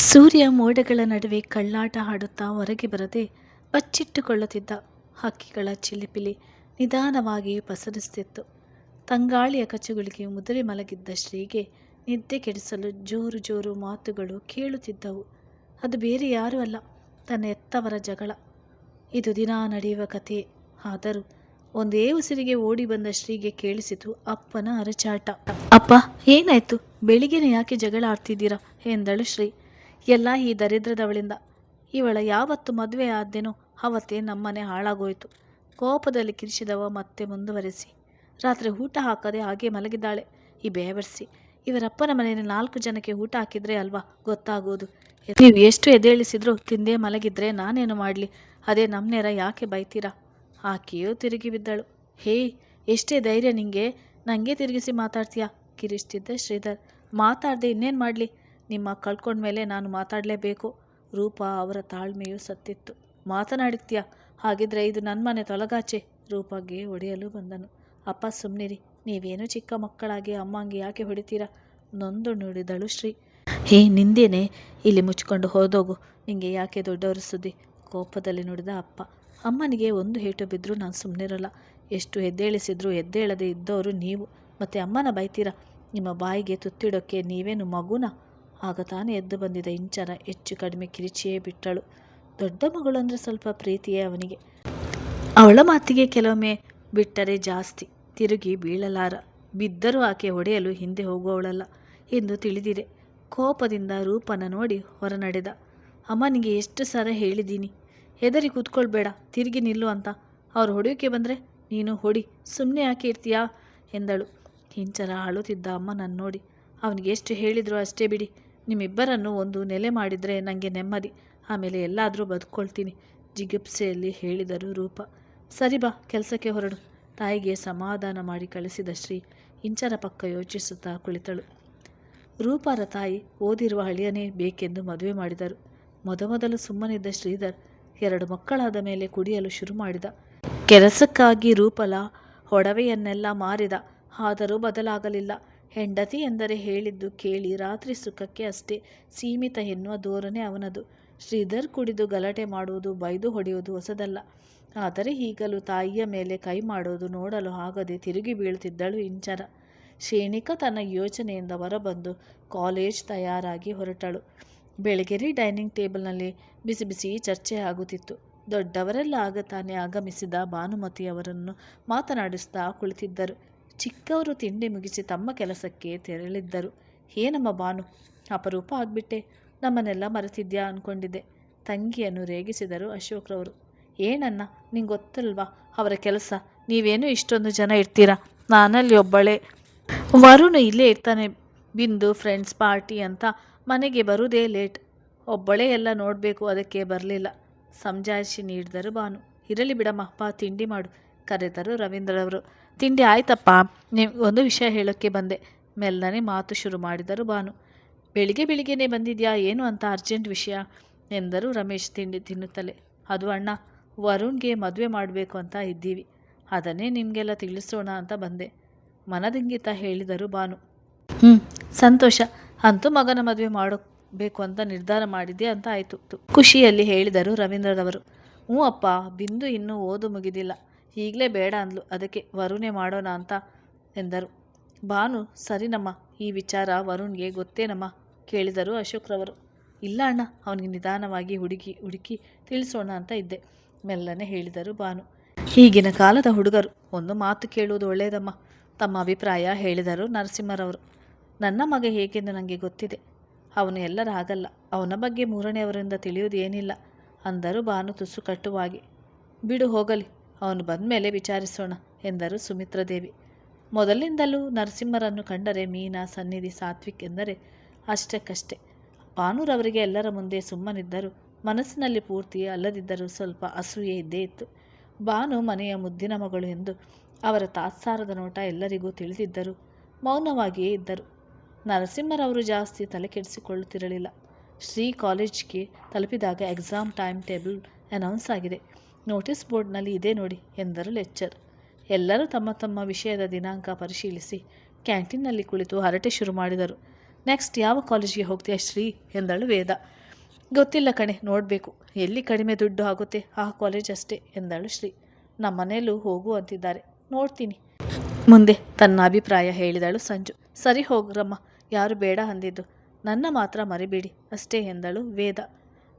ಸೂರ್ಯ ಮೋಡಗಳ ನಡುವೆ ಕಳ್ಳಾಟ ಹಾಡುತ್ತಾ ಹೊರಗೆ ಬರದೆ ಬಚ್ಚಿಟ್ಟುಕೊಳ್ಳುತ್ತಿದ್ದ. ಹಕ್ಕಿಗಳ ಚಿಲಿಪಿಲಿ ನಿಧಾನವಾಗಿ ಪಸರಿಸುತ್ತಿತ್ತು. ತಂಗಾಳಿಯ ಕಚಗುಳಿಗೆ ಮುದುರಿ ಮಲಗಿದ್ದ ಶ್ರೀಗೆ ನಿದ್ದೆ ಕೆಡಿಸಲು ಜೋರು ಜೋರು ಮಾತುಗಳು ಕೇಳುತ್ತಿದ್ದವು. ಅದು ಬೇರೆ ಯಾರೂ ಅಲ್ಲ, ತನ್ನ ಎತ್ತವರ ಜಗಳ. ಇದು ದಿನ ನಡೆಯುವ ಕಥೆ. ಆದರೂ ಒಂದೇ ಉಸಿರಿಗೆ ಓಡಿ ಬಂದ ಶ್ರೀಗೆ ಕೇಳಿಸಿತು ಅಪ್ಪನ ಅರಚಾಟ. ಅಪ್ಪ, ಏನಾಯ್ತು? ಬೆಳಿಗ್ಗೆನೆ ಯಾಕೆ ಜಗಳ ಆಡ್ತಿದ್ದೀರಾ ಎಂದಳು ಶ್ರೀ. ಎಲ್ಲ ಈ ದರಿದ್ರದವಳಿಂದ. ಇವಳ ಯಾವತ್ತು ಮದುವೆ ಆದ್ದೇನೋ ಅವತ್ತೇ ನಮ್ಮನೆ ಹಾಳಾಗೋಯ್ತು. ಕೋಪದಲ್ಲಿ ಕಿರಿಚಿದವ ಮತ್ತೆ ಮುಂದುವರೆಸಿ. ರಾತ್ರಿ ಊಟ ಹಾಕದೆ ಹಾಗೆ ಮಲಗಿದ್ದಾಳೆ ಈ ಬೇವರ್ಸಿ. ಇವರಪ್ಪನ ಮನೆಯಲ್ಲಿ 4 ಜನಕ್ಕೆ ಊಟ ಹಾಕಿದ್ರೆ ಅಲ್ವಾ ಗೊತ್ತಾಗೋದು. ನೀವು ಎಷ್ಟು ಎದ್ದೇಳಿಸಿದ್ರು ತಿಂದೇ ಮಲಗಿದ್ರೆ ನಾನೇನು ಮಾಡಲಿ? ಅದೇ ನಮ್ಮನೇರ ಯಾಕೆ ಬೈತೀರಾ? ಆಕೆಯೂ ತಿರುಗಿ ಬಿದ್ದಳು. ಹೇ, ಎಷ್ಟೇ ಧೈರ್ಯ ನಿಂಗೆ? ನನಗೆ ತಿರುಗಿಸಿ ಮಾತಾಡ್ತೀಯಾ? ಕಿರಿಸ್ತಿದ್ದ ಶ್ರೀಧರ್. ಮಾತಾಡದೆ ಇನ್ನೇನು ಮಾಡಲಿ? ನಿಮ್ಮ ಕಳ್ಕೊಂಡ್ಮೇಲೆ ನಾನು ಮಾತಾಡಲೇಬೇಕು. ರೂಪ ಅವರ ತಾಳ್ಮೆಯೂ ಸತ್ತಿತ್ತು. ಮಾತನಾಡುತ್ತೀಯಾ? ಹಾಗಿದ್ರೆ ಇದು ನನ್ನ ಮನೆ ತೊಲಗಾಚೆ. ರೂಪಾಗೆ ಹೊಡೆಯಲು ಬಂದನು. ಅಪ್ಪ, ಸುಮ್ಮನಿರಿ. ನೀವೇನು ಚಿಕ್ಕ ಮಕ್ಕಳಾಗಿ ಅಮ್ಮಂಗೆ ಯಾಕೆ ಹೊಡಿತೀರಾ? ನೊಂದು ನುಡಿದಳು ಶ್ರೀ. ಹೇ, ನಿಂದೇನೆ? ಇಲ್ಲಿ ಮುಚ್ಕೊಂಡು ಹೋದೋಗು. ನಿಂಗೆ ಯಾಕೆ ದೊಡ್ಡವರು ಸುದ್ದಿ? ಕೋಪದಲ್ಲಿ ನುಡಿದ ಅಪ್ಪ. ಅಮ್ಮನಿಗೆ ಒಂದು ಏಟು ಬಿದ್ದರೂ ನಾನು ಸುಮ್ಮನಿರಲ್ಲ. ಎಷ್ಟು ಎದ್ದೇಳಿಸಿದ್ರು ಎದ್ದೇಳದೆ ಇದ್ದವರು ನೀವು. ಮತ್ತೆ ಅಮ್ಮನ ಬೈತೀರಾ? ನಿಮ್ಮ ಬಾಯಿಗೆ ತುತ್ತಿಡೋಕ್ಕೆ ನೀವೇನು ಮಗುನಾ? ಆಗ ತಾನೇ ಎದ್ದು ಬಂದಿದ್ದ ಇಂಚನ ಹೆಚ್ಚು ಕಡಿಮೆ ಕಿರಿಚಿಯೇ ಬಿಟ್ಟಳು. ದೊಡ್ಡ ಮಗಳು ಅಂದರೆ ಸ್ವಲ್ಪ ಪ್ರೀತಿಯೇ ಅವನಿಗೆ. ಅವಳ ಮಾತಿಗೆ ಕೆಲವೊಮ್ಮೆ ಬಿಟ್ಟರೆ ಜಾಸ್ತಿ ತಿರುಗಿ ಬೀಳಲಾರ. ಬಿದ್ದರೂ ಆಕೆ ಹೊಡೆಯಲು ಹಿಂದೆ ಹೋಗುವವಳಲ್ಲ ಎಂದು ತಿಳಿದಿದೆ. ಕೋಪದಿಂದ ರೂಪನ ನೋಡಿ ಹೊರನಡೆದ. ಅಮ್ಮನಿಗೆ ಎಷ್ಟು ಸಲ ಹೇಳಿದ್ದೀನಿ, ಹೆದರಿ ಕೂತ್ಕೊಳ್ಬೇಡ, ತಿರುಗಿ ನಿಲ್ಲು ಅಂತ. ಅವ್ರು ಹೊಡೆಯೋಕೆ ಬಂದರೆ ನೀನು ಹೊಡಿ, ಸುಮ್ಮನೆ ಯಾಕೆ ಇರ್ತೀಯಾ ಎಂದಳು. ಹಿಂಚರ ಅಳುತ್ತಿದ್ದ ಅಮ್ಮನನ್ನು ನೋಡಿ, ಅವನಿಗೆ ಎಷ್ಟು ಹೇಳಿದ್ರು ಅಷ್ಟೇ ಬಿಡಿ. ನಿಮ್ಮಿಬ್ಬರನ್ನು ಒಂದು ನೆಲೆ ಮಾಡಿದರೆ ನನಗೆ ನೆಮ್ಮದಿ. ಆಮೇಲೆ ಎಲ್ಲಾದರೂ ಬದುಕೊಳ್ತೀನಿ, ಜಿಗುಪ್ಸೆಯಲ್ಲಿ ಹೇಳಿದರು ರೂಪ. ಸರಿ ಬಾ, ಕೆಲಸಕ್ಕೆ ಹೊರಡು. ತಾಯಿಗೆ ಸಮಾಧಾನ ಮಾಡಿ ಕಳಿಸಿದ ಶ್ರೀ ಇಂಚರ ಪಕ್ಕ ಯೋಚಿಸುತ್ತಾ ಕುಳಿತಳು. ರೂಪಾರ ತಾಯಿ ಓದಿರುವ ಹಳಿಯನೇ ಬೇಕೆಂದು ಮದುವೆ ಮಾಡಿದರು. ಮೊದಮೊದಲು ಸುಮ್ಮನಿದ್ದ ಶ್ರೀಧರ್ 2 ಮಕ್ಕಳಾದ ಮೇಲೆ ಕುಡಿಯಲು ಶುರು ಮಾಡಿದ. ಕೆಲಸಕ್ಕಾಗಿ ರೂಪಲ ಒಡವೆಯನ್ನೆಲ್ಲ ಮಾರಿದ. ಆದರೂ ಬದಲಾಗಲಿಲ್ಲ. ಹೆಂಡತಿ ಎಂದರೆ ಹೇಳಿದ್ದು ಕೇಳಿ ರಾತ್ರಿ ಸುಖಕ್ಕೆ ಅಷ್ಟೇ ಸೀಮಿತ ಎನ್ನುವ ಧೋರಣೆ ಅವನದು. ಶ್ರೀಧರ್ ಕುಡಿದು ಗಲಾಟೆ ಮಾಡುವುದು, ಬೈದು ಹೊಡೆಯುವುದು ಹೊಸದಲ್ಲ. ಆದರೆ ಈಗಲೂ ತಾಯಿಯ ಮೇಲೆ ಕೈ ಮಾಡೋದು ನೋಡಲು ಆಗದೆ ತಿರುಗಿ ಬೀಳುತ್ತಿದ್ದಳು ಇಂಚರ. ಶ್ರೇಣಿಕಾ ತನ್ನ ಯೋಚನೆಯಿಂದ ಹೊರಬಂದು ಕಾಲೇಜ್ ತಯಾರಾಗಿ ಹೊರಟಳು. ಬೆಳಗೆರೆ ಡೈನಿಂಗ್ ಟೇಬಲ್ನಲ್ಲಿ ಬಿಸಿ ಬಿಸಿ ಚರ್ಚೆ ಆಗುತ್ತಿತ್ತು. ದೊಡ್ಡವರೆಲ್ಲ ಆಗ ತಾನೇ ಆಗಮಿಸಿದ ಭಾನುಮತಿ ಅವರನ್ನು ಮಾತನಾಡಿಸ್ತಾ ಕುಳಿತಿದ್ದರು. ಚಿಕ್ಕವರು ತಿಂಡಿ ಮುಗಿಸಿ ತಮ್ಮ ಕೆಲಸಕ್ಕೆ ತೆರಳಿದ್ದರು. ಏನಮ್ಮ ಭಾನು, ಅಪರೂಪ ಆಗಿಬಿಟ್ಟೆ. ನಮ್ಮನ್ನೆಲ್ಲ ಮರೆತಿದ್ಯಾ ಅಂದ್ಕೊಂಡಿದ್ದೆ. ತಂಗಿಯನ್ನು ರೇಗಿಸಿದರು ಅಶೋಕ್ರವರು. ಏನನ್ನ, ನಿಂಗೆ ಗೊತ್ತಲ್ವಾ ಅವರ ಕೆಲಸ? ನೀವೇನು ಇಷ್ಟೊಂದು ಜನ ಇರ್ತೀರಾ? ನಾನಲ್ಲಿ ಒಬ್ಬಳೇ. ವರುಣ್ ಇಲ್ಲೇ ಇರ್ತಾನೆ. ಬಿಂದು ಫ್ರೆಂಡ್ಸ್ ಪಾರ್ಟಿ ಅಂತ ಮನೆಗೆ ಬರುವುದೇ ಲೇಟ್. ಒಬ್ಬಳೇ ಎಲ್ಲ ನೋಡಬೇಕು, ಅದಕ್ಕೆ ಬರಲಿಲ್ಲ. ಸಮಜಾಯಿಷಿ ನೀಡಿದರು ಭಾನು. ಇರಲಿ ಬಿಡಮ್ಮ, ಬಾ ತಿಂಡಿ ಮಾಡು ಕರೆದರು ರವೀಂದ್ರವರು. ತಿಂಡಿ ಆಯ್ತಪ್ಪ, ಒಂದು ವಿಷಯ ಹೇಳೋಕ್ಕೆ ಬಂದೆ. ಮೆಲ್ಲನೆ ಮಾತು ಶುರು ಮಾಡಿದರು ಭಾನು. ಬೆಳಿಗ್ಗೆನೇ ಬಂದಿದ್ಯಾ? ಏನು ಅಂತ ಅರ್ಜೆಂಟ್ ವಿಷಯ ಎಂದರು ರಮೇಶ್ ತಿಂಡಿ ತಿನ್ನುತ್ತಲೇ. ಅದು ಅಣ್ಣ, ವರುಣ್ಗೆ ಮದುವೆ ಮಾಡಬೇಕು ಅಂತ ಇದ್ದೀವಿ. ಅದನ್ನೇ ನಿಮಗೆಲ್ಲ ತಿಳಿಸೋಣ ಅಂತ ಬಂದೆ, ಮನದಿಂಗಿತ ಹೇಳಿದರು ಭಾನು. ಸಂತೋಷ. ಅಂತೂ ಮಗನ ಮದುವೆ ಮಾಡಬೇಕು ಅಂತ ನಿರ್ಧಾರ ಮಾಡಿದ್ಯಾ ಅಂತ ಆಯಿತು ಖುಷಿಯಲ್ಲಿ ಹೇಳಿದರು ರವೀಂದ್ರರವರು. ಹ್ಞೂ ಅಪ್ಪ, ಬಿಂದು ಇನ್ನೂ ಓದು ಮುಗಿದಿಲ್ಲ, ಈಗಲೇ ಬೇಡ ಅಂದ್ಲು, ಅದಕ್ಕೆ ವರುಣೇ ಮಾಡೋಣ ಅಂತ ಎಂದರು ಭಾನು. ಸರಿನಮ್ಮ, ಈ ವಿಚಾರ ವರುಣ್ಗೆ ಗೊತ್ತೇನಮ್ಮ ಕೇಳಿದರು ಅಶೋಕ್ರವರು. ಇಲ್ಲ ಅಣ್ಣ, ಅವನಿಗೆ ನಿಧಾನವಾಗಿ ಹುಡುಕಿ ತಿಳಿಸೋಣ ಅಂತ ಇದ್ದೆ, ಮೆಲ್ಲನೆ ಹೇಳಿದರು ಭಾನು. ಈಗಿನ ಕಾಲದ ಹುಡುಗರು ಒಂದು ಮಾತು ಕೇಳುವುದು ಒಳ್ಳೆಯದಮ್ಮ, ತಮ್ಮ ಅಭಿಪ್ರಾಯ ಹೇಳಿದರು ನರಸಿಂಹರವರು. ನನ್ನ ಮಗ ಹೇಗೆಂದು ನನಗೆ ಗೊತ್ತಿದೆ. ಅವನು ಎಲ್ಲರ ಆಗಲ್ಲ. ಅವನ ಬಗ್ಗೆ ಮೂರನೆಯವರಿಂದ ತಿಳಿಯುವುದು ಏನಿಲ್ಲ ಅಂದರು ಭಾನು ತುಸು ಕಟ್ಟುವಾಗಿ. ಬಿಡು ಹೋಗಲಿ, ಅವನು ಬಂದ ಮೇಲೆ ವಿಚಾರಿಸೋಣ ಎಂದರು ಸುಮಿತ್ರಾದೇವಿ. ಮೊದಲಿನಿಂದಲೂ ನರಸಿಂಹರನ್ನು ಕಂಡರೆ ಮೀನಾ, ಸನ್ನಿಧಿ, ಸಾತ್ವಿಕ್ ಎಂದರೆ ಅಷ್ಟಕ್ಕಷ್ಟೇ. ಭಾನುರವರಿಗೆ ಎಲ್ಲರ ಮುಂದೆ ಸುಮ್ಮನಿದ್ದರು. ಮನಸ್ಸಿನಲ್ಲಿ ಪೂರ್ತಿ ಅಲ್ಲದಿದ್ದರೂ ಸ್ವಲ್ಪ ಅಸೂಯೆ ಇದ್ದೇ ಇತ್ತು. ಭಾನು ಮನೆಯ ಮುದ್ದಿನ ಮಗಳು ಎಂದು ಅವರ ತಾತ್ಸಾರದ ನೋಟ ಎಲ್ಲರಿಗೂ ತಿಳಿದಿದ್ದರು. ಮೌನವಾಗಿಯೇ ಇದ್ದರು. ನರಸಿಂಹರವರು ಜಾಸ್ತಿ ತಲೆ ಕೆಡಿಸಿಕೊಳ್ಳುತ್ತಿರಲಿಲ್ಲ. ಶ್ರೀ ಕಾಲೇಜ್ಗೆ ತಲುಪಿದಾಗ ಎಕ್ಸಾಮ್ ಟೈಮ್ ಟೇಬಲ್ ಅನೌನ್ಸ್ ಆಗಿದೆ. ನೋಟಿಸ್ ಬೋರ್ಡ್ನಲ್ಲಿ ಇದೆ ನೋಡಿ ಎಂದರು ಲೆಕ್ಚರ್. ಎಲ್ಲರೂ ತಮ್ಮ ತಮ್ಮ ವಿಷಯದ ದಿನಾಂಕ ಪರಿಶೀಲಿಸಿ ಕ್ಯಾಂಟೀನ್ನಲ್ಲಿ ಕುಳಿತು ಹರಟೆ ಶುರು ಮಾಡಿದರು. ನೆಕ್ಸ್ಟ್ ಯಾವ ಕಾಲೇಜಿಗೆ ಹೋಗ್ತೀಯ ಶ್ರೀ ಎಂದಳು ವೇದ. ಗೊತ್ತಿಲ್ಲ ಕಣೆ, ನೋಡಬೇಕು. ಎಲ್ಲಿ ಕಡಿಮೆ ದುಡ್ಡು ಆಗುತ್ತೆ ಆ ಕಾಲೇಜ್ ಅಷ್ಟೇ ಎಂದಳು ಶ್ರೀ. ನಮ್ಮ ಮನೆಯಲ್ಲೂ ಹೋಗು ಅಂತಿದ್ದಾರೆ, ನೋಡ್ತೀನಿ ಮುಂದೆ ತನ್ನ ಅಭಿಪ್ರಾಯ ಹೇಳಿದಳು ಸಂಜು. ಸರಿ ಹೋಗ್ರಮ್ಮ, ಯಾರು ಬೇಡ ಅಂದಿದ್ದು, ನನ್ನ ಮಾತ್ರ ಮರಿಬೇಡಿ ಅಷ್ಟೇ ಎಂದಳು ವೇದ.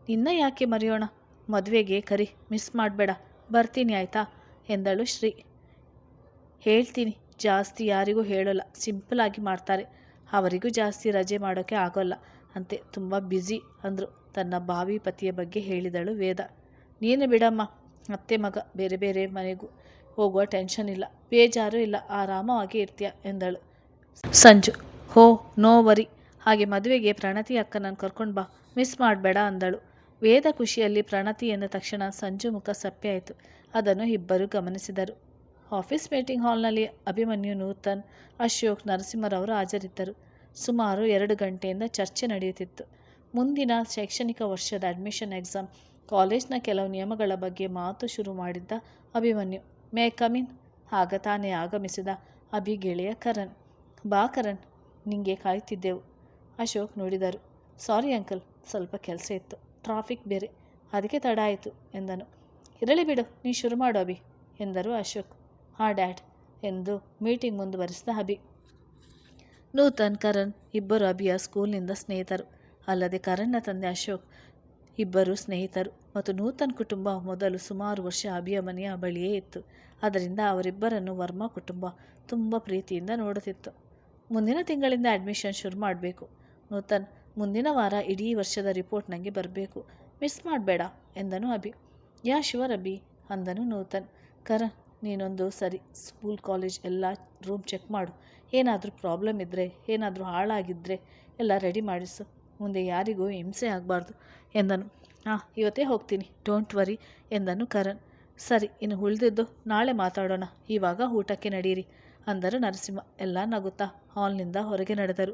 ನಿನ್ನ ಯಾಕೆ ಮರೆಯೋಣ, ಮದುವೆಗೆ ಕರಿ, ಮಿಸ್ ಮಾಡಬೇಡ, ಬರ್ತೀನಿ ಆಯಿತಾ ಎಂದಳು ಶ್ರೀ. ಹೇಳ್ತೀನಿ, ಜಾಸ್ತಿ ಯಾರಿಗೂ ಹೇಳೋಲ್ಲ, ಸಿಂಪಲ್ ಆಗಿ ಮಾಡ್ತಾರೆ, ಅವರಿಗೂ ಜಾಸ್ತಿ ರಜೆ ಮಾಡೋಕ್ಕೆ ಆಗೋಲ್ಲ ಅಂತೆ, ತುಂಬ ಬ್ಯುಸಿ ಅಂದರು. ತನ್ನ ಭಾವಿ ಪತಿಯ ಬಗ್ಗೆ ಹೇಳಿದಳು ವೇದ. ನೀನು ಬಿಡಮ್ಮ, ಅತ್ತೆ ಮಗ ಬೇರೆ ಬೇರೆ ಮನೆಗೂ ಹೋಗುವ ಟೆನ್ಷನ್ ಇಲ್ಲ, ಬೇಜಾರು ಇಲ್ಲ, ಆರಾಮವಾಗಿ ಇರ್ತೀಯ ಎಂದಳು ಸಂಜು. ಹೋ ನೋ ವರಿ, ಹಾಗೆ ಮದುವೆಗೆ ಪ್ರಣತಿ ಅಕ್ಕನನ್ನು ಕರ್ಕೊಂಡು ಬಾ, ಮಿಸ್ ಮಾಡಬೇಡ ಅಂದಳು ವೇದ. ಖುಷಿಯಲ್ಲಿ ಪ್ರಣತಿ ಎಂದ ತಕ್ಷಣ ಸಂಜು ಮುಖ ಸಪ್ಪೆ ಆಯಿತು. ಅದನ್ನು ಇಬ್ಬರು ಗಮನಿಸಿದರು. ಆಫೀಸ್ ಮೀಟಿಂಗ್ ಹಾಲ್ನಲ್ಲಿ ಅಭಿಮನ್ಯು, ನೂತನ್, ಅಶೋಕ್, ನರಸಿಂಹರವರು ಹಾಜರಿದ್ದರು. ಸುಮಾರು 2 ಗಂಟೆಯಿಂದ ಚರ್ಚೆ ನಡೆಯುತ್ತಿತ್ತು. ಮುಂದಿನ ಶೈಕ್ಷಣಿಕ ವರ್ಷದ ಅಡ್ಮಿಷನ್ ಎಕ್ಸಾಮ್, ಕಾಲೇಜ್ನ ಕೆಲವು ನಿಯಮಗಳ ಬಗ್ಗೆ ಮಾತು ಶುರು ಮಾಡಿದ್ದ ಅಭಿಮನ್ಯು. ಮೇ ಕಮಿನ್? ಆಗ ತಾನೇ ಆಗಮಿಸಿದ ಅಭಿ ಗೆಳೆಯ ಕರಣ್. ಬಾ ಕರಣ್, ನಿಂಗೆ ಕಾಯ್ತಿದ್ದೆವು. ಅಶೋಕ್ ನೋಡಿದರು. ಸಾರಿ ಅಂಕಲ್, ಸ್ವಲ್ಪ ಕೆಲಸ ಇತ್ತು, ಟ್ರಾಫಿಕ್ ಬೇರೆ, ಅದಕ್ಕೆ ತಡ ಆಯಿತು ಎಂದನು. ಇರಲಿ ಬಿಡು, ನೀ ಶುರು ಮಾಡು ಅಭಿ ಎಂದರು ಅಶೋಕ್. ಹಾಂ ಡ್ಯಾಡ್ ಎಂದು ಮೀಟಿಂಗ್ ಮುಂದುವರಿಸಿದ ಅಭಿ. ನೂತನ್, ಕರಣ್ ಇಬ್ಬರು ಅಭಿಯ ಸ್ಕೂಲ್ನಿಂದ ಸ್ನೇಹಿತರು. ಅಲ್ಲದೆ ಕರಣ್ನ ತಂದೆ ಅಶೋಕ್ ಇಬ್ಬರು ಸ್ನೇಹಿತರು. ಮತ್ತು ನೂತನ್ ಕುಟುಂಬ ಮೊದಲು ಸುಮಾರು ವರ್ಷ ಅಭಿಯ ಮನೆಯ ಬಳಿಯೇ ಇತ್ತು. ಅದರಿಂದ ಅವರಿಬ್ಬರನ್ನು ವರ್ಮಾ ಕುಟುಂಬ ತುಂಬ ಪ್ರೀತಿಯಿಂದ ನೋಡುತ್ತಿತ್ತು. ಮುಂದಿನ ತಿಂಗಳಿಂದ ಅಡ್ಮಿಷನ್ ಶುರು ಮಾಡಬೇಕು ನೂತನ್, ಮುಂದಿನ ವಾರ ಇಡೀ ವರ್ಷದ ರಿಪೋರ್ಟ್ ನನಗೆ ಬರಬೇಕು, ಮಿಸ್ ಮಾಡಬೇಡ ಎಂದನು ಅಭಿ. ಯಾ ಶುವರ್ ಅಭಿ ಅಂದನು ನೂತನ್. ಕರಣ್, ನೀನೊಂದು ಸರಿ ಸ್ಕೂಲ್ ಕಾಲೇಜ್ ಎಲ್ಲ ರೂಮ್ ಚೆಕ್ ಮಾಡು, ಏನಾದರೂ ಪ್ರಾಬ್ಲಮ್ ಇದ್ದರೆ, ಏನಾದರೂ ಹಾಳಾಗಿದ್ದರೆ ಎಲ್ಲ ರೆಡಿ ಮಾಡಿಸು, ಮುಂದೆ ಯಾರಿಗೂ ಹಿಂಸೆ ಆಗಬಾರ್ದು ಎಂದನು. ಹಾಂ, ಇವತ್ತೇ ಹೋಗ್ತೀನಿ, ಡೋಂಟ್ ವರಿ ಎಂದನು ಕರಣ್. ಸರಿ, ಇನ್ನು ಉಳಿದಿದ್ದು ನಾಳೆ ಮಾತಾಡೋಣ, ಇವಾಗ ಊಟಕ್ಕೆ ನಡೀರಿ ಅಂದರು ನರಸಿಂಹ. ಎಲ್ಲ ನಗುತ್ತಾ ಹಾಲ್ನಿಂದ ಹೊರಗೆ ನಡೆದರು.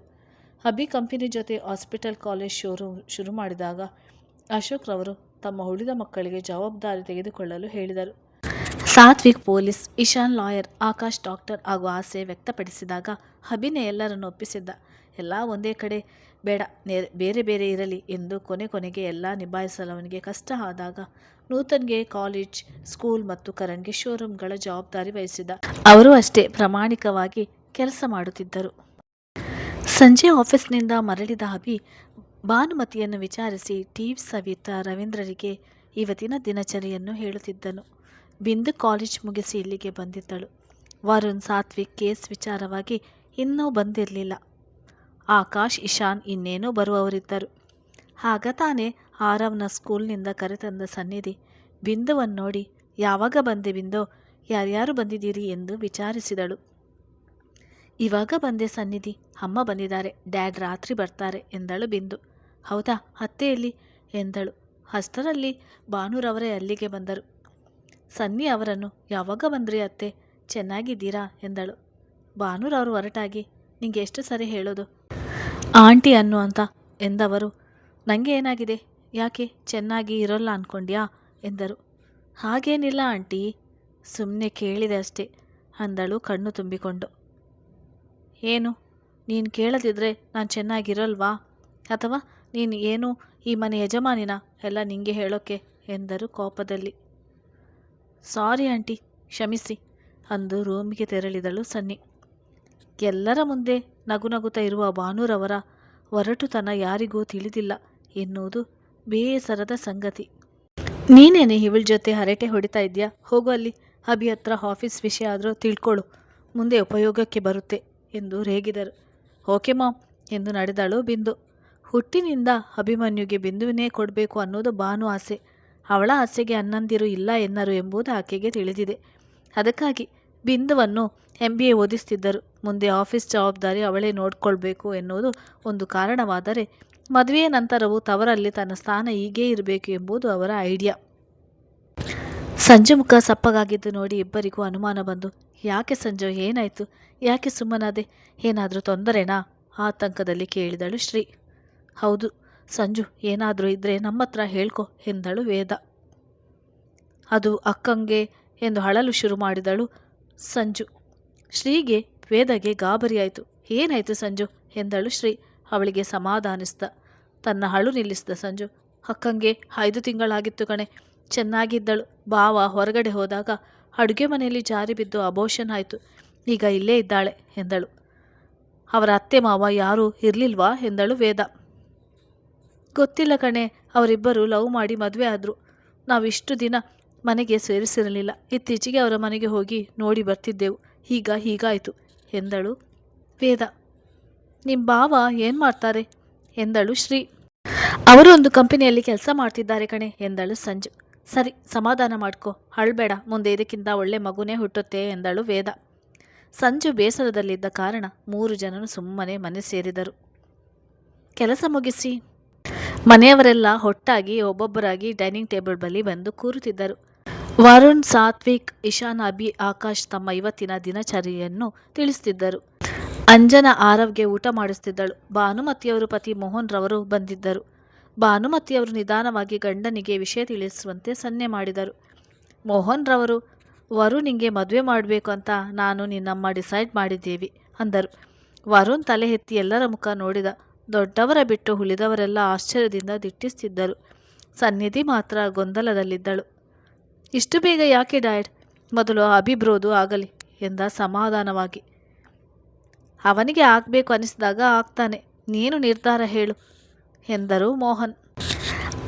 ಅಭಿ ಕಂಪನಿ ಜೊತೆ ಹಾಸ್ಪಿಟಲ್ ಕಾಲೇಜ್ ಶುರು ಮಾಡಿದಾಗ ಅಶೋಕ್ ರವರು ತಮ್ಮ ಉಳಿದ ಮಕ್ಕಳಿಗೆ ಜವಾಬ್ದಾರಿ ತೆಗೆದುಕೊಳ್ಳಲು ಹೇಳಿದರು. Satvik police, Ishan lawyer, Akash doctor ಹಾಗೂ ಆಸೆ ವ್ಯಕ್ತಪಡಿಸಿದಾಗ ಅಭಿನೇ ಎಲ್ಲರನ್ನು ಒಪ್ಪಿಸಿದ್ದ. ಎಲ್ಲ ಒಂದೇ ಕಡೆ ಬೇಡ, ಬೇರೆ ಬೇರೆ ಇರಲಿ ಎಂದು ಕೊನೆಗೆ ಎಲ್ಲ ನಿಭಾಯಿಸಲು ಅವನಿಗೆ ಕಷ್ಟ ಆದಾಗ ನೂತನ್ಗೆ ಕಾಲೇಜ್, ಸ್ಕೂಲ್ ಮತ್ತು ಕರಣ್ಗೆ ಶೋರೂಮ್ಗಳ ಜವಾಬ್ದಾರಿ ವಹಿಸಿದ್ದ. ಅವರು ಅಷ್ಟೇ ಪ್ರಾಮಾಣಿಕವಾಗಿ ಕೆಲಸ ಮಾಡುತ್ತಿದ್ದರು. ಸಂಜೆ ಆಫೀಸ್ನಿಂದ ಮರಳಿದ ಅಭಿ ಭಾನುಮತಿಯನ್ನು ವಿಚಾರಿಸಿ ಟೀ ಸವಿತಾ ರವೀಂದ್ರರಿಗೆ ಇವತ್ತಿನ ದಿನಚರಿಯನ್ನು ಹೇಳುತ್ತಿದ್ದನು. ಬಿಂದು ಕಾಲೇಜ್ ಮುಗಿಸಿ ಇಲ್ಲಿಗೆ ಬಂದಿದ್ದಳು. ವರುಣ್, ಸಾತ್ವಿಕ್ ಕೇಸ್ ವಿಚಾರವಾಗಿ ಇನ್ನೂ ಬಂದಿರಲಿಲ್ಲ. ಆಕಾಶ್, ಇಶಾನ್ ಇನ್ನೇನೋ ಬರುವವರಿದ್ದರು. ಆಗ ತಾನೇ ಆರವ್ನ ಸ್ಕೂಲ್ನಿಂದ ಕರೆತಂದ ಸನ್ನಿಧಿ ಬಿಂದುವನ್ನು ನೋಡಿ, ಯಾವಾಗ ಬಂದೆ ಬಿಂದು, ಯಾರ್ಯಾರು ಬಂದಿದ್ದೀರಿ ಎಂದು ವಿಚಾರಿಸಿದಳು. ಇವಾಗ ಬಂದೆ ಸನ್ನಿಧಿ, ಅಮ್ಮ ಬಂದಿದ್ದಾರೆ, ಡ್ಯಾಡ್ ರಾತ್ರಿ ಬರ್ತಾರೆ ಎಂದಳು ಬಿಂದು. ಹೌದಾ, ಅತ್ತೆಯಲ್ಲಿ ಎಂದಳು. ಅಷ್ಟರಲ್ಲಿ ಭಾನುರವರೇ ಅಲ್ಲಿಗೆ ಬಂದರು. ಸನ್ನಿ ಅವರನ್ನು, ಯಾವಾಗ ಬಂದ್ರಿ ಅತ್ತೆ, ಚೆನ್ನಾಗಿದ್ದೀರಾ ಎಂದಳು. ಭಾನುರವರು ಹೊರಟಾಗಿ ನಿಂಗೆ ಎಷ್ಟು ಸರಿ ಹೇಳೋದು ಆಂಟಿ ಅನ್ನು ಅಂತ ಎಂದವರು. ನನಗೆ ಏನಾಗಿದೆ, ಯಾಕೆ ಚೆನ್ನಾಗಿ ಇರೋಲ್ಲ ಅಂದ್ಕೊಂಡ್ಯಾ ಎಂದರು. ಹಾಗೇನಿಲ್ಲ ಆಂಟಿ, ಸುಮ್ಮನೆ ಕೇಳಿದೆ ಅಷ್ಟೇ ಅಂದಳು ಕಣ್ಣು ತುಂಬಿಕೊಂಡು. ಏನು, ನೀನು ಕೇಳದಿದ್ರೆ ನಾನು ಚೆನ್ನಾಗಿರೋಲ್ವಾ, ಅಥವಾ ನೀನು ಏನು ಈ ಮನೆ ಯಜಮಾನಿನ ಎಲ್ಲ ನಿಂಗೆ ಹೇಳೋಕ್ಕೆ ಎಂದರು ಕೋಪದಲ್ಲಿ. ಸಾರಿ ಆಂಟಿ, ಕ್ಷಮಿಸಿ ಅಂದು ರೂಮಿಗೆ ತೆರಳಿದಳು ಸನ್ನಿ. ಎಲ್ಲರ ಮುಂದೆ ನಗುನಗುತ್ತಾ ಇರುವ ಭಾನುರವರ ಒರಟುತನ ಯಾರಿಗೂ ತಿಳಿದಿಲ್ಲ ಎನ್ನುವುದು ಬೇಸರದ ಸಂಗತಿ. ನೀನೇನೆ ಇವಳ ಜೊತೆ ಹರಟೆ ಹೊಡಿತಾ ಇದೆಯಾ, ಹೋಗು ಅಲ್ಲಿ, ಅಭಿ ಹತ್ರ ಆಫೀಸ್ ವಿಷಯ ಆದರೂ ತಿಳ್ಕೊಳ್ಳು, ಮುಂದೆ ಉಪಯೋಗಕ್ಕೆ ಬರುತ್ತೆ ಎಂದು ರೇಗಿದರು. ಓಕೆ ಮಾಮ್ ಎಂದು ನಡೆದಳು ಬಿಂದು. ಹುಟ್ಟಿನಿಂದ ಅಭಿಮನ್ಯುಗೆ ಬಿಂದುವಿನೇ ಕೊಡಬೇಕು ಅನ್ನೋದು ಭಾನು ಆಸೆ. ಅವಳ ಆಸೆಗೆ ಅಣ್ಣಂದಿರು ಇಲ್ಲ ಎನ್ನರು ಎಂಬುದು ಆಕೆಗೆ ತಿಳಿದಿದೆ. ಅದಕ್ಕಾಗಿ ಬಿಂದುವನ್ನು MBA ಓದಿಸ್ತಿದ್ದರು. ಮುಂದೆ ಆಫೀಸ್ ಜವಾಬ್ದಾರಿ ಅವಳೇ ನೋಡ್ಕೊಳ್ಬೇಕು ಎನ್ನುವುದು ಒಂದು ಕಾರಣವಾದರೆ, ಮದುವೆಯ ನಂತರವೂ ತವರಲ್ಲಿ ತನ್ನ ಸ್ಥಾನ ಹೀಗೇ ಇರಬೇಕು ಎಂಬುದು ಅವರ ಐಡಿಯಾ. ಸಂಜು ಮುಖ ಸಪ್ಪಗಾಗಿದ್ದು ನೋಡಿ ಇಬ್ಬರಿಗೂ ಅನುಮಾನ ಬಂದು, ಯಾಕೆ ಸಂಜು, ಏನಾಯಿತು, ಯಾಕೆ ಸುಮ್ಮನಾದೆ, ಏನಾದರೂ ತೊಂದರೆನಾ ಆತಂಕದಲ್ಲಿ ಕೇಳಿದಳು ಶ್ರೀ. ಹೌದು ಸಂಜು, ಏನಾದರೂ ಇದ್ದರೆ ನಮ್ಮ ಹತ್ರ ಹೇಳ್ಕೊ ಎಂದಳು ವೇದ. ಅದು ಅಕ್ಕಂಗೆ ಎಂದು ಅಳಲು ಶುರು ಮಾಡಿದಳು ಸಂಜು. ಶ್ರೀಗೆ ವೇದಗೆ ಗಾಬರಿಯಾಯಿತು. ಏನಾಯಿತು ಸಂಜು ಎಂದಳು ಶ್ರೀ. ಅವಳಿಗೆ ಸಮಾಧಾನಿಸ್ದ. ತನ್ನ ಅಳು ನಿಲ್ಲಿಸಿದ ಸಂಜು. ಅಕ್ಕಂಗೆ 5 ತಿಂಗಳಾಗಿತ್ತು ಕಣೆ, ಚೆನ್ನಾಗಿದ್ದಳು. ಬಾವ ಹೊರಗಡೆ ಹೋದಾಗ ಅಡುಗೆ ಮನೆಯಲ್ಲಿ ಜಾರಿ ಬಿದ್ದು ಅಬೋಷನ್ ಆಯಿತು. ಈಗ ಇಲ್ಲೇ ಇದ್ದಾಳೆ ಎಂದಳು. ಅವರ ಅತ್ತೆ ಮಾವ ಯಾರೂ ಇರಲಿಲ್ವಾ ಎಂದಳು ವೇದ. ಗೊತ್ತಿಲ್ಲ ಕಣೆ, ಅವರಿಬ್ಬರು ಲವ್ ಮಾಡಿ ಮದುವೆ ಆದರು. ನಾವಿಷ್ಟು ದಿನ ಮನೆಗೆ ಸೇರಿಸಿರಲಿಲ್ಲ. ಇತ್ತೀಚೆಗೆ ಅವರ ಮನೆಗೆ ಹೋಗಿ ನೋಡಿ ಬರ್ತಿದ್ದೆವು. ಈಗ ಹೀಗಾಯಿತು ಎಂದಳು ವೇದ. ನಿಮ್ಮ ಬಾವ ಏನು ಮಾಡ್ತಾರೆ ಎಂದಳು ಶ್ರೀ. ಅವರು ಒಂದು ಕಂಪನಿಯಲ್ಲಿ ಕೆಲಸ ಮಾಡ್ತಿದ್ದಾರೆ ಕಣೆ ಎಂದಳು ಸಂಜು. ಸರಿ, ಸಮಾಧಾನ ಮಾಡ್ಕೊ, ಅಳ್ಬೇಡ, ಮುಂದೆ ಇದಕ್ಕಿಂತ ಒಳ್ಳೆ ಮಗುನೇ ಹುಟ್ಟುತ್ತೆ ಎಂದಳು ವೇದ. ಸಂಜು ಬೇಸರದಲ್ಲಿದ್ದ ಕಾರಣ 3 ಜನರು ಸುಮ್ಮನೆ ಮನೆ ಸೇರಿದರು. ಕೆಲಸ ಮುಗಿಸಿ ಮನೆಯವರೆಲ್ಲ ಒಟ್ಟಾಗಿ ಒಬ್ಬೊಬ್ಬರಾಗಿ ಡೈನಿಂಗ್ ಟೇಬಲ್ ಬಳಿ ಬಂದು ಕೂರುತ್ತಿದ್ದರು. ವರುಣ್, ಸಾತ್ವಿಕ್, ಇಶಾನ್, ಅಭಿ, ಆಕಾಶ್ ತಮ್ಮ ಇವತ್ತಿನ ದಿನಚರಿಯನ್ನು ತಿಳಿಸುತ್ತಿದ್ದರು. ಅಂಜನಾ ಆರವ್ಗೆ ಊಟ ಮಾಡಿಸುತ್ತಿದ್ದಳು. ಭಾನುಮತಿಯವರು ಪತಿ ಮೋಹನ್ ರವರು ಬಂದಿದ್ದರು. ಭಾನುಮತಿಯವರು ನಿಧಾನವಾಗಿ ಗಂಡನಿಗೆ ವಿಷಯ ತಿಳಿಸುವಂತೆ ಸನ್ನೆ ಮಾಡಿದರು. ಮೋಹನ್ ರವರು, ವರುಣ್ಗೆ ಮದುವೆ ಮಾಡಬೇಕು ಅಂತ ನಾನು ನಿನ್ನಮ್ಮ ಡಿಸೈಡ್ ಮಾಡಿದ್ದೀವಿ ಅಂದರು. ವರುಣ್ ತಲೆ ಎತ್ತಿ ಎಲ್ಲರ ಮುಖ ನೋಡಿದ. ದೊಡ್ಡವರ ಬಿಟ್ಟು ಉಳಿದವರೆಲ್ಲ ಆಶ್ಚರ್ಯದಿಂದ ದಿಟ್ಟಿಸ್ತಿದ್ದರು. ಸನ್ನಿಧಿ ಮಾತ್ರ ಗೊಂದಲದಲ್ಲಿದ್ದಳು. ಇಷ್ಟು ಬೇಗ ಯಾಕೆ ಡ್ಯಾಡ್? ಮೊದಲು ಅಭಿಬ್ರೋದು ಆಗಲಿ ಎಂದ ಸಮಾಧಾನವಾಗಿ. ಅವನಿಗೆ ಆಗಬೇಕು ಅನಿಸಿದಾಗ ಆಗ್ತಾನೆ, ನೀನು ನಿರ್ಧಾರ ಹೇಳು ಎಂದರು ಮೋಹನ್.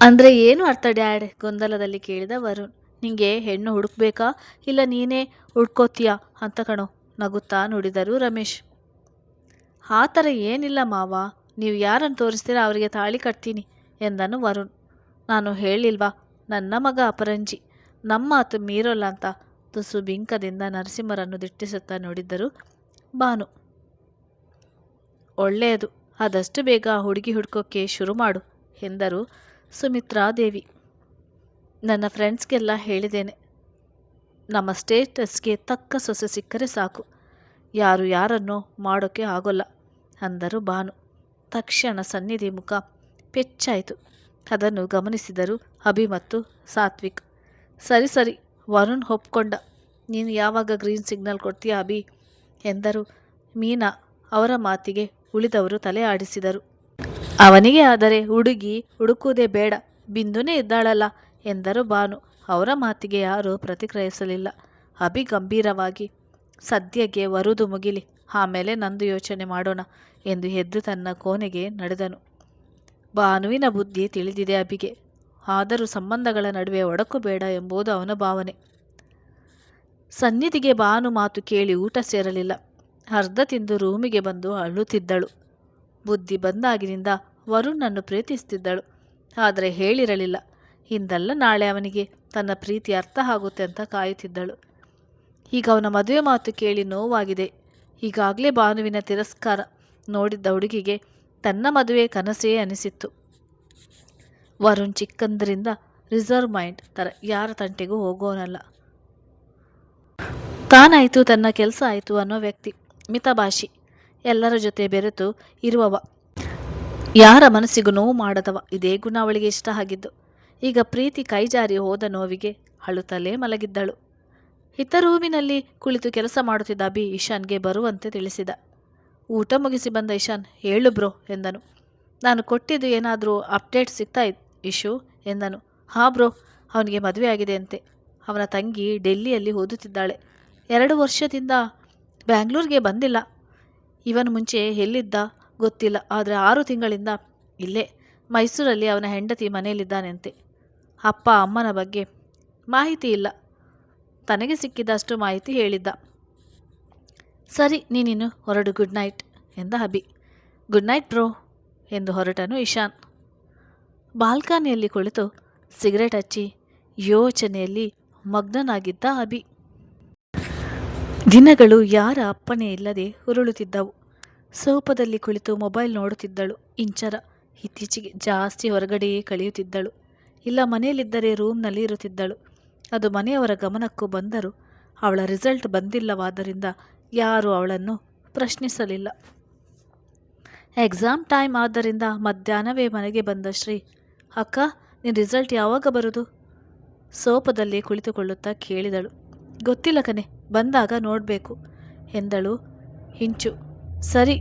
ಅಂದರೆ ಏನು ಅರ್ಥ ಡ್ಯಾಡ್? ಗೊಂದಲದಲ್ಲಿ ಕೇಳಿದ ವರುಣ್. ನಿಂಗೆ ಹೆಣ್ಣು ಹುಡುಕ್ಬೇಕಾ ಇಲ್ಲ ನೀನೇ ಹುಡ್ಕೋತೀಯಾ ಅಂತ ಕಣೋ, ನಗುತ್ತಾ ನುಡಿದರು ರಮೇಶ್. ಆ ಥರ ಏನಿಲ್ಲ ಮಾವ, ನೀವು ಯಾರನ್ನು ತೋರಿಸ್ತೀರಾ ಅವರಿಗೆ ತಾಳಿ ಕಟ್ತೀನಿ ಎಂದನು ವರುಣ್. ನಾನು ಹೇಳಿಲ್ವಾ, ನನ್ನ ಮಗ ಅಪರಂಜಿ, ನಮ್ಮ ಮಾತು ಮೀರೋಲ್ಲ ಅಂತ ತುಸು ಬಿಂಕದಿಂದ ನರಸಿಂಹರನ್ನು ದಿಟ್ಟಿಸುತ್ತಾ ನೋಡಿದ್ದರು ಭಾನು. ಒಳ್ಳೆಯದು, ಆದಷ್ಟು ಬೇಗ ಹುಡುಗಿ ಹುಡ್ಕೋಕ್ಕೆ ಶುರು ಮಾಡು ಎಂದರು ಸುಮಿತ್ರಾದೇವಿ. ನನ್ನ ಫ್ರೆಂಡ್ಸ್ಗೆಲ್ಲ ಹೇಳಿದ್ದೇನೆ, ನಮ್ಮ ಸ್ಟೇಟಸ್ಗೆ ತಕ್ಕ ಸೊಸೆ ಸಿಕ್ಕರೆ ಸಾಕು, ಯಾರು ಯಾರನ್ನೋ ಮಾಡೋಕ್ಕೆ ಆಗೋಲ್ಲ ಅಂದರು ಭಾನು. ತಕ್ಷಣ ಸನ್ನಿಧಿ ಮುಖ ಪೆಚ್ಚಾಯಿತು. ಅದನ್ನು ಗಮನಿಸಿದರು ಅಭಿ ಮತ್ತು ಸಾತ್ವಿಕ್. ಸರಿ ಸರಿ, ವರುಣ್ ಒಪ್ಕೊಂಡ. ನೀನು ಯಾವಾಗ ಗ್ರೀನ್ ಸಿಗ್ನಲ್ ಕೊಡ್ತೀಯಾ ಅಭಿ ಎಂದರು ಮೀನಾ. ಅವರ ಮಾತಿಗೆ ಉಳಿದವರು ತಲೆ ಆಡಿಸಿದರು. ಅವನಿಗೆ ಆದರೆ ಹುಡುಗಿ ಹುಡುಕುವುದೇ ಬೇಡ, ಬಿಂದುನೇ ಇದ್ದಾಳಲ್ಲ ಎಂದರು ಭಾನು. ಅವರ ಮಾತಿಗೆ ಯಾರೂ ಪ್ರತಿಕ್ರಿಯಿಸಲಿಲ್ಲ. ಅಭಿ ಗಂಭೀರವಾಗಿ, ಸದ್ಯಕ್ಕೆ ವರುದು ಮುಗಿಲಿ, ಆಮೇಲೆ ನಂದು ಯೋಚನೆ ಮಾಡೋಣ ಎಂದು ಎದ್ದು ತನ್ನ ಕೋಣೆಗೆ ನಡೆದನು. ಭಾನುವಿನ ಬುದ್ಧಿ ತಿಳಿದಿದೆ ಅಭಿಗೆ, ಆದರೂ ಸಂಬಂಧಗಳ ನಡುವೆ ಒಡಕು ಬೇಡ ಎಂಬುದು ಅವನ ಭಾವನೆ. ಸನ್ನಿಧಿಗೆ ಭಾನು ಮಾತು ಕೇಳಿ ಊಟ ಸೇರಲಿಲ್ಲ. ಅರ್ಧ ತಿಂದು ರೂಮಿಗೆ ಬಂದು ಅಳುತ್ತಿದ್ದಳು. ಬುದ್ಧಿ ಬಂದಾಗಿನಿಂದ ವರುಣನ್ನು ಪ್ರೀತಿಸುತ್ತಿದ್ದಳು, ಆದರೆ ಹೇಳಿರಲಿಲ್ಲ. ಇಂದಲ್ಲ ನಾಳೆ ಅವನಿಗೆ ತನ್ನ ಪ್ರೀತಿ ಅರ್ಥ ಆಗುತ್ತೆ ಅಂತ ಕಾಯುತ್ತಿದ್ದಳು. ಈಗ ಅವನ ಮದುವೆ ಮಾತು ಕೇಳಿ ನೋವಾಗಿದೆ. ಈಗಾಗಲೇ ಭಾನುವಿನ ತಿರಸ್ಕಾರ ನೋಡಿದ್ದ ಹುಡುಗಿಗೆ ತನ್ನ ಮದುವೆ ಕನಸೇ ಅನಿಸಿತ್ತು. ವರುಣ್ ಚಿಕ್ಕಂದರಿಂದ ರಿಸರ್ವ್ ಮೈಂಡ್ ಥರ, ಯಾರ ತಂಟೆಗೂ ಹೋಗೋನಲ್ಲ. ತಾನಾಯಿತು ತನ್ನ ಕೆಲಸ ಆಯಿತು ಅನ್ನೋ ವ್ಯಕ್ತಿ, ಮಿತಭಾಷಿ, ಎಲ್ಲರ ಜೊತೆ ಬೆರೆತು ಇರುವವ, ಯಾರ ಮನಸ್ಸಿಗೂ ನೋವು ಮಾಡದವ. ಇದೇ ಗುಣ ಅವಳಿಗೆ ಇಷ್ಟ ಆಗಿದ್ದು. ಈಗ ಪ್ರೀತಿ ಕೈಜಾರಿ ಹೋದ ನೋವಿಗೆ ಅಳುತ್ತಲೇ ಮಲಗಿದ್ದಳು. ಇತ್ತ ರೂಮಿನಲ್ಲಿ ಕುಳಿತು ಕೆಲಸ ಮಾಡುತ್ತಿದ್ದ ಅಭಿ ಇಶಾನ್ಗೆ ಬರುವಂತೆ ತಿಳಿಸಿದ. ಊಟ ಮುಗಿಸಿ ಬಂದ ಇಶಾನ್, ಹೇಳು ಬ್ರೋ ಎಂದನು. ನಾನು ಕೊಟ್ಟಿದ್ದು ಏನಾದರೂ ಅಪ್ಡೇಟ್ ಸಿಗ್ತಾ ಇಶು ಎಂದನು. ಹಾಂ ಬ್ರೋ, ಅವನಿಗೆ ಮದುವೆ ಆಗಿದೆ ಅಂತೆ. ಅವನ ತಂಗಿ ಡೆಲ್ಲಿಯಲ್ಲಿ ಓದುತ್ತಿದ್ದಾಳೆ. 2 ವರ್ಷದಿಂದ ಬ್ಯಾಂಗ್ಳೂರಿಗೆ ಬಂದಿಲ್ಲ. ಇವನು ಮುಂಚೆ ಎಲ್ಲಿದ್ದ ಗೊತ್ತಿಲ್ಲ, ಆದರೆ 6 ತಿಂಗಳಿಂದ ಇಲ್ಲೇ ಮೈಸೂರಲ್ಲಿ ಅವನ ಹೆಂಡತಿ ಮನೆಯಲ್ಲಿದ್ದಾನೆಂತೆ. ಅಪ್ಪ ಅಮ್ಮನ ಬಗ್ಗೆ ಮಾಹಿತಿ ಇಲ್ಲ, ತನಗೆ ಸಿಕ್ಕಿದಷ್ಟು ಮಾಹಿತಿ ಹೇಳಿದ್ದ. ಸರಿ, ನೀನಿನ್ನು ಹೊರಡು, ಗುಡ್ ನೈಟ್ ಎಂದ ಅಭಿ. ಗುಡ್ ನೈಟ್ ಬ್ರೋ ಎಂದು ಹೊರಟನು ಇಶಾನ್. ಬಾಲ್ಕನಿಯಲ್ಲಿ ಕುಳಿತು ಸಿಗರೇಟ್ ಹಚ್ಚಿ ಯೋಚನೆಯಲ್ಲಿ ಮಗ್ನನಾಗಿದ್ದ ಅಭಿ. ದಿನಗಳು ಯಾರ ಅಪ್ಪಣೆ ಇಲ್ಲದೆ ಉರುಳುತ್ತಿದ್ದವು. ಸೋಫಾದಲ್ಲಿ ಕುಳಿತು ಮೊಬೈಲ್ ನೋಡುತ್ತಿದ್ದಳು ಇಂಚರ. ಇತ್ತೀಚೆಗೆ ಜಾಸ್ತಿ ಹೊರಗಡೆಯೇ ಕಳೆಯುತ್ತಿದ್ದಳು. ಇಲ್ಲ ಮನೆಯಲ್ಲಿದ್ದರೆ ರೂಮ್ನಲ್ಲಿ ಇರುತ್ತಿದ್ದಳು. ಅದು ಮನೆಯವರ ಗಮನಕ್ಕೂ ಬಂದರೂ ಅವಳ ರಿಸಲ್ಟ್ ಬಂದಿಲ್ಲವಾದ್ದರಿಂದ ಯಾರೂ ಅವಳನ್ನು ಪ್ರಶ್ನಿಸಲಿಲ್ಲ. ಎಕ್ಸಾಮ್ ಟೈಮ್ ಆದ್ದರಿಂದ ಮಧ್ಯಾಹ್ನವೇ ಮನೆಗೆ ಬಂದ ಶ್ರೀ. ಅಕ್ಕ, ನಿನ್ನ ರಿಸಲ್ಟ್ ಯಾವಾಗ ಬರೋದು? ಸೋಫಾದಲ್ಲಿ ಕುಳಿತುಕೊಳ್ಳುತ್ತಾ ಕೇಳಿದಳು. ಗೊತ್ತಿಲ್ಲ ಕಣೆ, ಬಂದಾಗ ನೋಡಬೇಕು ಎಂದಳು ಹಿಂಚು. ಸರಿ,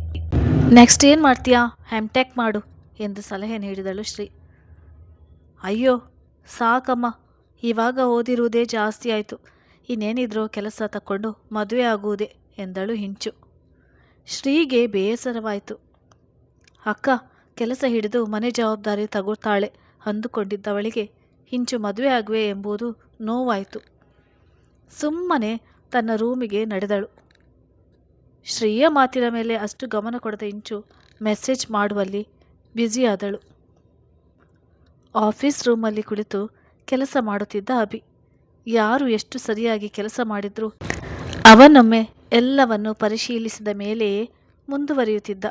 ನೆಕ್ಸ್ಟ್ ಏನು ಮಾಡ್ತೀಯಾ? ಟೆಕ್ ಮಾಡು ಎಂದು ಸಲಹೆ ನೀಡಿದಳು ಶ್ರೀ. ಅಯ್ಯೋ ಸಾಕಮ್ಮ, ಇವಾಗ ಓದಿರುವುದೇ ಜಾಸ್ತಿ ಆಯಿತು, ಇನ್ನೇನಿದ್ರೂ ಕೆಲಸ ತಕ್ಕೊಂಡು ಮದುವೆ ಆಗುವುದೇ ಎಂದಳು ಹಿಂಚು. ಶ್ರೀಗೆ ಬೇಸರವಾಯಿತು. ಅಕ್ಕ ಕೆಲಸ ಹಿಡಿದು ಮನೆ ಜವಾಬ್ದಾರಿ ತಗೋತಾಳೆ ಅಂದುಕೊಂಡಿದ್ದವಳಿಗೆ ಹಿಂಚು ಮದುವೆ ಆಗುವೆ ಎಂಬುದು ನೋವಾಯಿತು. ಸುಮ್ಮನೆ ತನ್ನ ರೂಮಿಗೆ ನಡೆದಳು. ಶ್ರೀಯ ಮಾತಿನ ಮೇಲೆ ಅಷ್ಟು ಗಮನ ಕೊಡದ ಹಿಂಚು ಮೆಸೇಜ್ ಮಾಡುವಲ್ಲಿ ಬ್ಯುಸಿಯಾದಳು. ಆಫೀಸ್ ರೂಮಲ್ಲಿ ಕುಳಿತು ಕೆಲಸ ಮಾಡುತ್ತಿದ್ದ ಅಭಿ ಯಾರು ಎಷ್ಟು ಸರಿಯಾಗಿ ಕೆಲಸ ಮಾಡಿದ್ರು ಅವನೊಮ್ಮೆ ಎಲ್ಲವನ್ನು ಪರಿಶೀಲಿಸಿದ ಮೇಲೆಯೇ ಮುಂದುವರಿಯುತ್ತಿದ್ದ.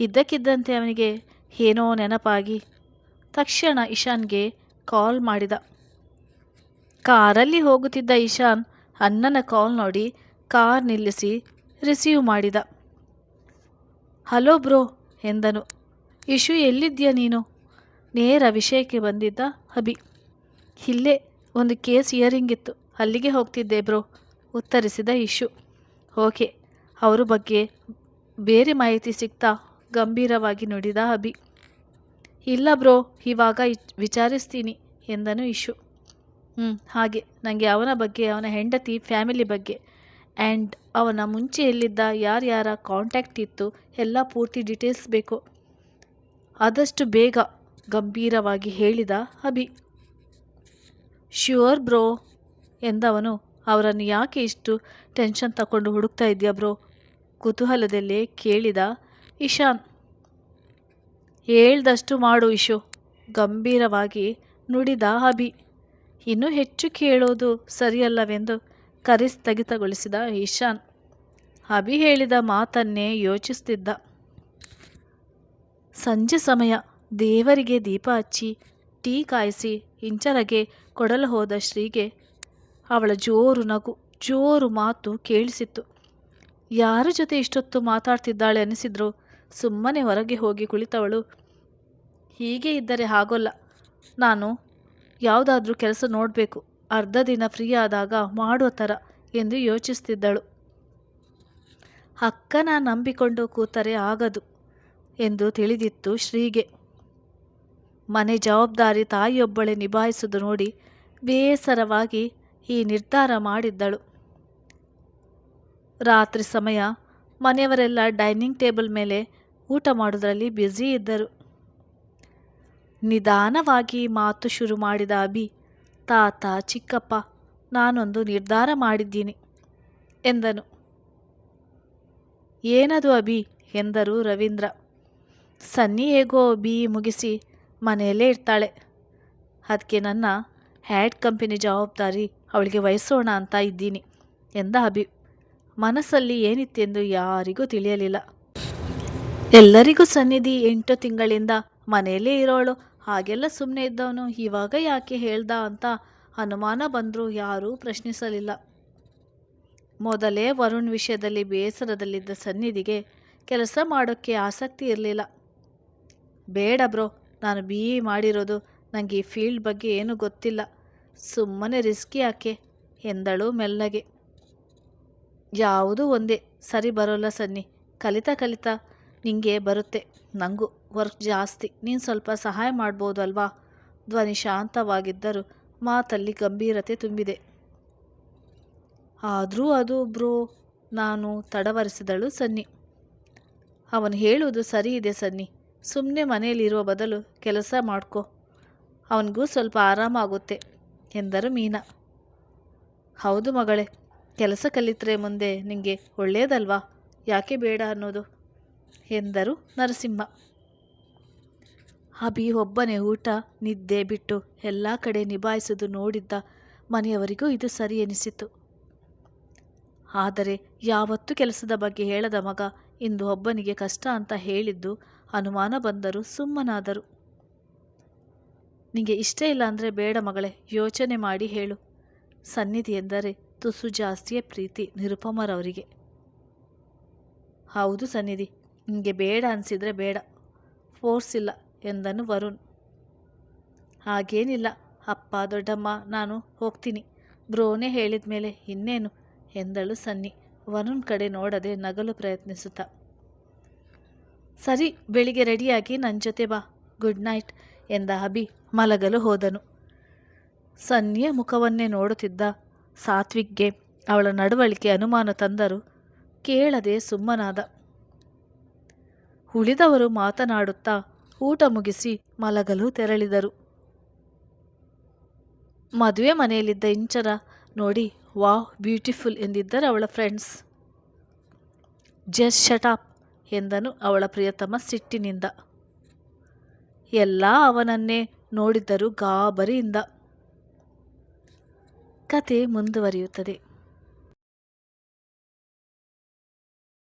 ಇದ್ದಕ್ಕಿದ್ದಂತೆ ಅವನಿಗೆ ಏನೋ ನೆನಪಾಗಿ ತಕ್ಷಣ ಇಶಾನ್ಗೆ ಕಾಲ್ ಮಾಡಿದ. ಕಾರಲ್ಲಿ ಹೋಗುತ್ತಿದ್ದ ಇಶಾನ್ ಅಣ್ಣನ ಕಾಲ್ ನೋಡಿ ಕಾರ್ ನಿಲ್ಲಿಸಿ ರಿಸೀವ್ ಮಾಡಿದ. ಹಲೋ ಬ್ರೋ ಎಂದನು. ಇಶು ಎಲ್ಲಿದ್ದೀಯ ನೀನು? ನೇರ ವಿಷಯಕ್ಕೆ ಬಂದಿದ್ದ ಅಭಿ. ಇಲ್ಲೇ ಒಂದು ಕೇಸ್ ಹಿಯರಿಂಗ್ ಇತ್ತು, ಅಲ್ಲಿಗೆ ಹೋಗ್ತಿದ್ದೆ ಬ್ರೋ ಉತ್ತರಿಸಿದ ಇಶು. ಓಕೆ, ಅವರ ಬಗ್ಗೆ ಬೇರೆ ಮಾಹಿತಿ ಸಿಗ್ತಾ ಗಂಭೀರವಾಗಿ ನುಡಿದ ಅಭಿ. ಇಲ್ಲ ಬ್ರೋ, ಇವಾಗ ವಿಚಾರಿಸ್ತೀನಿ ಎಂದನು ಇಶು. ಹಾಗೆ ನನಗೆ ಅವನ ಬಗ್ಗೆ, ಅವನ ಹೆಂಡತಿ, ಫ್ಯಾಮಿಲಿ ಬಗ್ಗೆ ಆ್ಯಂಡ್ ಅವನ ಮುಂಚೆ ಎಲ್ಲಿದ್ದ, ಯಾರ್ಯಾರ ಕಾಂಟ್ಯಾಕ್ಟ್ ಇತ್ತು ಎಲ್ಲ ಪೂರ್ತಿ ಡೀಟೇಲ್ಸ್ ಬೇಕು, ಆದಷ್ಟು ಬೇಗ ಗಂಭೀರವಾಗಿ ಹೇಳಿದ ಅಭಿ. Sure bro ಎಂದವನು. ಅವರನ್ನು ಯಾಕೆ ಇಷ್ಟು ಟೆನ್ಷನ್ ತಗೊಂಡು ಹುಡುಕ್ತಾ ಇದೆಯಾ ಬ್ರೋ ಕುತೂಹಲದಲ್ಲೇ ಕೇಳಿದ ಇಶಾನ್. ಹೇಳ್ದಷ್ಟು ಮಾಡು ಇಶು ಗಂಭೀರವಾಗಿ ನುಡಿದ ಅಭಿ. ಇನ್ನೂ ಹೆಚ್ಚು ಕೇಳೋದು ಸರಿಯಲ್ಲವೆಂದು ಕರೆಸ್ತಗಿತಗೊಳಿಸಿದ ಇಶಾನ್. ಅಭಿ ಹೇಳಿದ ಮಾತನ್ನೇ ಯೋಚಿಸುತ್ತಿದ್ದ. ಸಂಜೆ ಸಮಯ. ದೇವರಿಗೆ ದೀಪ ಹಚ್ಚಿ ಟೀ ಕಾಯಿಸಿ ಇಂಚರಗೆ ಕೊಡಲು ಹೋದ ಶ್ರೀಗೆ ಅವಳ ಜೋರು ನಗು, ಜೋರು ಮಾತು ಕೇಳಿಸಿತ್ತು. ಯಾರ ಜೊತೆ ಇಷ್ಟೊತ್ತು ಮಾತಾಡ್ತಿದ್ದಾಳೆ ಅನಿಸಿದ್ರು. ಸುಮ್ಮನೆ ಹೊರಗೆ ಹೋಗಿ ಕುಳಿತವಳು. ಹೀಗೆ ಇದ್ದರೆ ಆಗೋಲ್ಲ, ನಾನು ಯಾವುದಾದ್ರೂ ಕೆಲಸ ನೋಡಬೇಕು, ಅರ್ಧ ದಿನ ಫ್ರೀ ಆದಾಗ ಮಾಡೋ ಥರ ಎಂದು ಯೋಚಿಸ್ತಿದ್ದಳು. ಅಕ್ಕನ ನಂಬಿಕೊಂಡು ಕೂತರೆ ಆಗದು ಎಂದು ತಿಳಿದಿತ್ತು ಶ್ರೀಗೆ. ಮನೆ ಜವಾಬ್ದಾರಿ ತಾಯಿಯೊಬ್ಬಳೆ ನಿಭಾಯಿಸುವುದು ನೋಡಿ ಬೇಸರವಾಗಿ ಈ ನಿರ್ಧಾರ ಮಾಡಿದ್ದಳು. ರಾತ್ರಿ ಸಮಯ. ಮನೆಯವರೆಲ್ಲ ಡೈನಿಂಗ್ ಟೇಬಲ್ ಮೇಲೆ ಊಟ ಮಾಡೋದ್ರಲ್ಲಿ ಬ್ಯುಸಿ ಇದ್ದರು. ನಿಧಾನವಾಗಿ ಮಾತು ಶುರು ಮಾಡಿದ ಅಭಿ. ತಾತ, ಚಿಕ್ಕಪ್ಪ, ನಾನೊಂದು ನಿರ್ಧಾರ ಮಾಡಿದ್ದೀನಿ ಎಂದನು. ಏನದು ಅಭಿ ಎಂದರು ರವೀಂದ್ರ. ಸನ್ನಿ ಹೇಗೋ BE ಮುಗಿಸಿ ಮನೆಯಲ್ಲೇ ಇರ್ತಾಳೆ, ಅದಕ್ಕೆ ನನ್ನ ಹ್ಯಾಡ್ ಕಂಪನಿ ಜವಾಬ್ದಾರಿ ಅವಳಿಗೆ ವಹಿಸೋಣ ಅಂತ ಇದ್ದೀನಿ ಎಂದ ಅಭಿ. ಮನಸ್ಸಲ್ಲಿ ಏನಿತ್ತೆಂದು ಯಾರಿಗೂ ತಿಳಿಯಲಿಲ್ಲ. ಎಲ್ಲರಿಗೂ ಸನ್ನಿಧಿ 8 ತಿಂಗಳಿಂದ ಮನೆಯಲ್ಲೇ ಇರೋಳು, ಹಾಗೆಲ್ಲ ಸುಮ್ಮನೆ ಇದ್ದವನು ಇವಾಗ ಯಾಕೆ ಹೇಳ್ದ ಅಂತ ಅನುಮಾನ ಬಂದರೂ ಯಾರೂ ಪ್ರಶ್ನಿಸಲಿಲ್ಲ. ಮೊದಲೇ ವರುಣ್ ವಿಷಯದಲ್ಲಿ ಬೇಸರದಲ್ಲಿದ್ದ ಸನ್ನಿಧಿಗೆ ಕೆಲಸ ಮಾಡೋಕ್ಕೆ ಆಸಕ್ತಿ ಇರಲಿಲ್ಲ. ಬೇಡ ಬ್ರೋ, ನಾನು BE ಮಾಡಿರೋದು, ನನಗೆ ಈ ಫೀಲ್ಡ್ ಬಗ್ಗೆ ಏನೂ ಗೊತ್ತಿಲ್ಲ, ಸುಮ್ಮನೆ ರಿಸ್ಕಿ ಯಾಕೆ ಎಂದಳು ಮೆಲ್ಲಗೆ. ಯಾವುದೂ ಒಂದೇ ಸರಿ ಬರೋಲ್ಲ ಸನ್ನಿ, ಕಲಿತಾ ಕಲಿತಾ ನಿಂಗೆ ಬರುತ್ತೆ, ನನಗೂ ವರ್ಕ್ ಜಾಸ್ತಿ, ನೀನು ಸ್ವಲ್ಪ ಸಹಾಯ ಮಾಡ್ಬೋದು ಅಲ್ವಾ? ಧ್ವನಿ ಶಾಂತವಾಗಿದ್ದರೂ ಮಾತಲ್ಲಿ ಗಂಭೀರತೆ ತುಂಬಿದೆ. ಆದರೂ ಅದು ಬ್ರೋ, ನಾನು ತಡವರಿಸಿದಳು ಸನ್ನಿ. ಅವನು ಹೇಳುವುದು ಸರಿ ಇದೆ ಸನ್ನಿ, ಸುಮ್ಮನೆ ಮನೆಯಲ್ಲಿರುವ ಬದಲು ಕೆಲಸ ಮಾಡ್ಕೊ, ಅವನಿಗೂ ಸ್ವಲ್ಪ ಆರಾಮಾಗುತ್ತೆ ಎಂದರು ಮೀನಾ. ಹೌದು ಮಗಳೇ, ಕೆಲಸ ಕಲಿತರೆ ಮುಂದೆ ನಿಮಗೆ ಒಳ್ಳೆಯದಲ್ವಾ, ಯಾಕೆ ಬೇಡ ಅನ್ನೋದು ಎಂದರು ನರಸಿಂಹ. ಅಭಿ ಒಬ್ಬನೇ ಊಟ ನಿದ್ದೆ ಬಿಟ್ಟು ಎಲ್ಲ ಕಡೆ ನಿಭಾಯಿಸುವುದು ನೋಡಿದ್ದ ಮನೆಯವರಿಗೂ ಇದು ಸರಿ ಎನಿಸಿತು. ಆದರೆ ಯಾವತ್ತೂ ಕೆಲಸದ ಬಗ್ಗೆ ಹೇಳದ ಮಗ ಇಂದು ಒಬ್ಬನಿಗೆ ಕಷ್ಟ ಅಂತ ಹೇಳಿದ್ದು ಅನುಮಾನ ಬಂದರೂ ಸುಮ್ಮನಾದರು. ನಿಂಗೆ ಇಷ್ಟ ಇಲ್ಲ ಅಂದರೆ ಬೇಡ ಮಗಳೇ, ಯೋಚನೆ ಮಾಡಿ ಹೇಳು. ಸನ್ನಿಧಿ ಎಂದರೆ ತುಸು ಜಾಸ್ತಿಯೇ ಪ್ರೀತಿ ನಿರುಪಮರವರಿಗೆ. ಹೌದು ಸನ್ನಿಧಿ, ನಿಂಗೆ ಬೇಡ ಅನಿಸಿದರೆ ಬೇಡ, ಫೋರ್ಸ್ ಇಲ್ಲ ಎಂದನು ವರುಣ್. ಹಾಗೇನಿಲ್ಲ ಅಪ್ಪ, ದೊಡ್ಡಮ್ಮ, ನಾನು ಹೋಗ್ತೀನಿ, ಬ್ರೋನೇ ಹೇಳಿದ ಮೇಲೆ ಇನ್ನೇನು ಎಂದಳು ಸನ್ನಿ ವರುಣ್ ಕಡೆ ನೋಡದೆ ನಗಲು ಪ್ರಯತ್ನಿಸುತ್ತಾ. ಸರಿ, ಬೆಳಿಗ್ಗೆ ರೆಡಿಯಾಗಿ ನನ್ನ ಜೊತೆ ಬಾ. ಗುಡ್ ನೈಟ್ ಎಂದ ಅಭಿ ಮಲಗಲು ಹೋದನು. ಸನ್ನಿಯ ಮುಖವನ್ನೇ ನೋಡುತ್ತಿದ್ದ ಸಾತ್ವಿಕ್ಗೆ ಅವಳ ನಡವಳಿಕೆ ಅನುಮಾನ ತಂದರೂ ಕೇಳದೆ ಸುಮ್ಮನಾದ. ಉಳಿದವರು ಮಾತನಾಡುತ್ತಾ ಊಟ ಮುಗಿಸಿ ಮಲಗಲು ತೆರಳಿದರು. ಮದುವೆ ಮನೆಯಲ್ಲಿದ್ದ ಇಂಚರ ನೋಡಿ ವಾವ್ ಬ್ಯೂಟಿಫುಲ್ ಎಂದಿದ್ದರು ಅವಳ ಫ್ರೆಂಡ್ಸ್. ಜಸ್ಟ್ ಶಟ್ ಅಪ್ ಎಂದನು ಅವಳ ಪ್ರಿಯತಮ ಸಿಟ್ಟಿನಿಂದ. ಎಲ್ಲ ಅವನನ್ನೇ ನೋಡಿದ್ದರು ಗಾಬರಿಯಿಂದ. ಕತೆ ಮುಂದುವರಿಯುತ್ತದೆ.